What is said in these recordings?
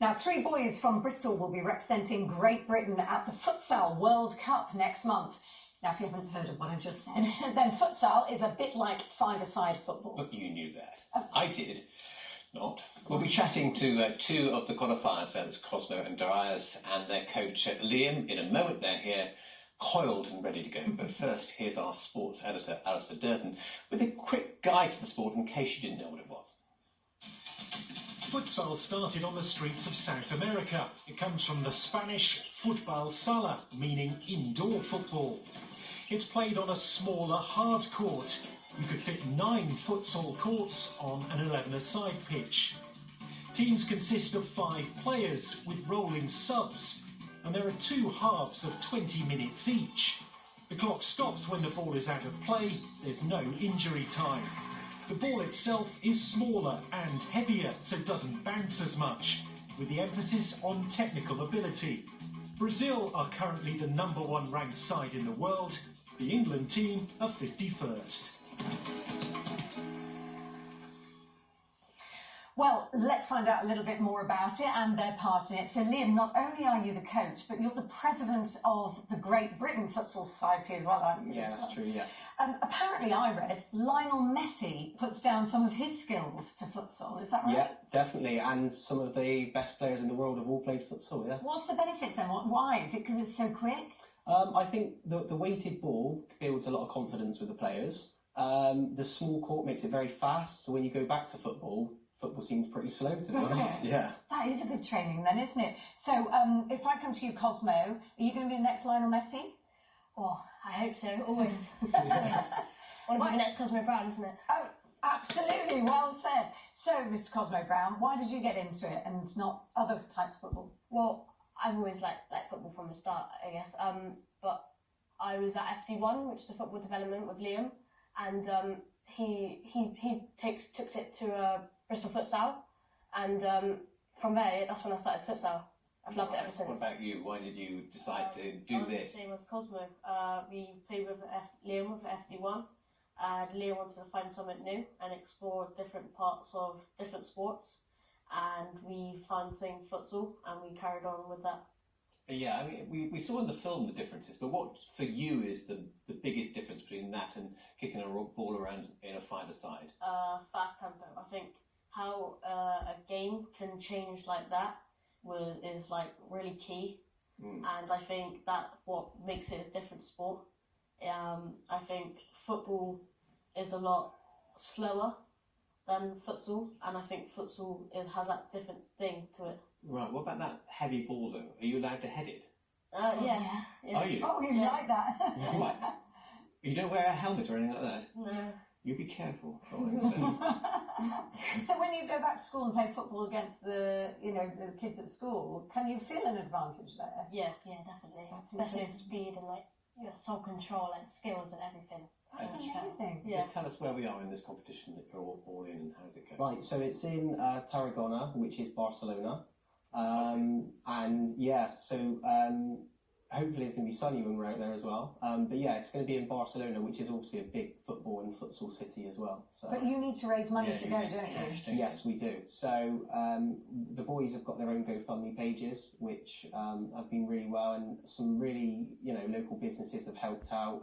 Now, 3 boys from Bristol will be representing Great Britain at the Futsal World Cup next month. Now, if you haven't heard of what I just said, then futsal is a bit like five-a-side football. But you knew that. I did not. We'll be chatting to 2 of the qualifiers, that's Cosmo and Daryus, and their coach Liam. In a moment, they're here, coiled and ready to go. But first, here's our sports editor, Alistair Durden, with a quick guide to the sport in case you didn't know what it was. Futsal started on the streets of South America. It comes from the Spanish futbol sala, meaning indoor football. It's played on a smaller hard court. You could fit 9 futsal courts on an 11-a-side pitch. Teams consist of 5 players with rolling subs, and there are 2 halves of 20 minutes each. The clock stops when the ball is out of play. There's no injury time. The ball itself is smaller and heavier, so it doesn't bounce as much, with the emphasis on technical ability. Brazil are currently the #1 ranked side in the world. The England team are 51st. Well, let's find out a little bit more about it and their part in it. So, Liam, not only are you the coach, but you're the president of the Great Britain Futsal Society as well, aren't you? Yeah, that's true, yeah. Apparently, I read, Lionel Messi puts down some of his skills to futsal, is that right? Yeah, definitely, and some of the best players in the world have all played futsal, yeah. What's the benefit then? Why? Is it because it's so quick? I think the weighted ball builds a lot of confidence with the players. The small court makes it very fast, so when you go back to football seems pretty slow, to be honest. Yeah. That is a good training then, isn't it? So, if I come to you, Cosmo, are you going to be the next Lionel Messi? Oh, I hope so, always. Want to be the next Cosmo Brown, isn't it? Oh, absolutely, well said. So, Mr. Cosmo Brown, why did you get into it and not other types of football? Well, I've always liked football from the start, I guess. But I was at FD1, which is a football development with Liam, and he took it to Bristol Futsal, and from there, that's when I started futsal. I've loved it ever since. What about you? Why did you decide to do this? Same as Cosmo. We played with Liam with FD1. Liam wanted to find something new and explore different parts of different sports, and we found saying futsal, and we carried on with that. Yeah, I mean, we saw in the film the differences, but what for you is the biggest difference between that and kicking a ball around in a five-a-side? Fast tempo. I think how a game can change like that is like really key, and I think that's what makes it a different sport. I think football is a lot slower than futsal, and I think futsal has that different thing to it. Right, what about that heavy ball though? Are you allowed to head it? Yeah. Are you? Oh, you like that? Right. You don't wear a helmet or anything like that? No. You be careful. So when you go back to school and play football against the kids at school, can you feel an advantage there? Yeah, definitely. Especially with speed and self-control and skills and everything. That's amazing. Yeah. Just tell us where we are in this competition that you're all in and how's it going? Right, so it's in Tarragona, which is Barcelona. And yeah, so hopefully it's going to be sunny when we're out there as well. But yeah, it's going to be in Barcelona, which is obviously a big football and futsal city as well. So. But you need to raise money to go, don't you? Yes, we do. So the boys have got their own GoFundMe pages, which have been really well, and some really local businesses have helped out.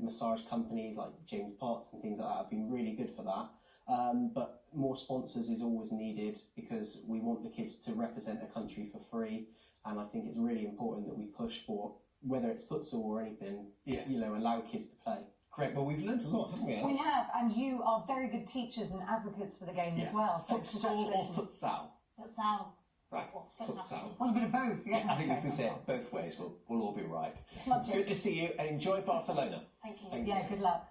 Massage companies like James Potts and things like that have been really good for that. But more sponsors is always needed because we want the kids to represent the country for free, and I think it's really important that we push for, whether it's futsal or anything, allow kids to play. Great, well we've learned a lot, haven't we? We have, and you are very good teachers and advocates for the game as well. So futsal or futsal? Futsal. Right, futsal. Well, a bit of both, yeah. I think if we say it both ways, we'll all be right. Smudge it. Good to see you and enjoy Barcelona. Thank you. Good luck.